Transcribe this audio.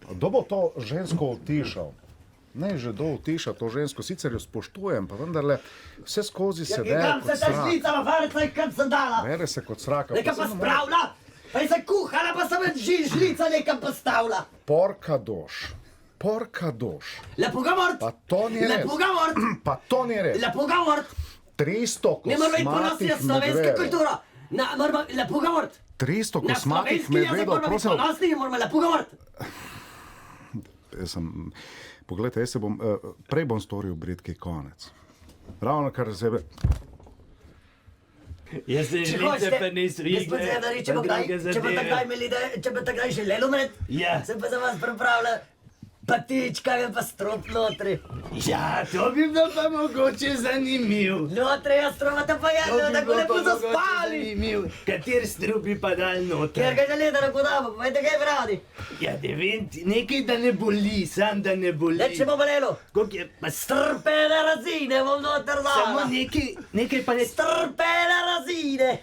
Kdo bo to žensko utišal? Ne, že do utiša to žensko, sicer jo spoštujem, pa vendarle vse skozi se veje Kam kot se ta srak. žlica v varice, kam sem dala? Vere se kot sraka. Nekam pa spravlja, pa je se kuhala, pa sem žlica nekam postavila. Porka doš. Porka doš. Lepo ga mort, Pa to ni res. lepo ga mort, Pa to ni res. lepo ga mort. 300 Ne moramo biti ponosni na kosmatih slovensko medvedov. kulturo. Moramo lepo ga mort. 300 Na kosmatih slovenski jezik medvedov, moramo biti prosim. ponosni in moramo lepo ga mort. Poglejte, jaz se bom, prej bom storil bridki konec. Ravno kar sebe. Jaz se žlice pa niso Gospod Zedari, če bo takdaj želelo umret, Ja. sem pa za vas pripravila patička in pa strop notri. Ja, to bi bilo pa mogoče zanimiv. Notri je stromata pa To jedlo, bi tako bilo lepo pa mogoče zaspali. zanimiv. Kater strup bi pa dal Ker noter? ga želite na kodabo, povejte, kaj bi radi. Ja, ne vem, nekaj da ne boli, sam da ne boli. Le, če bo bolelo. Koliko je, pa Strpene razine bom noter samo dala. nekaj pa ne... Strpene razine.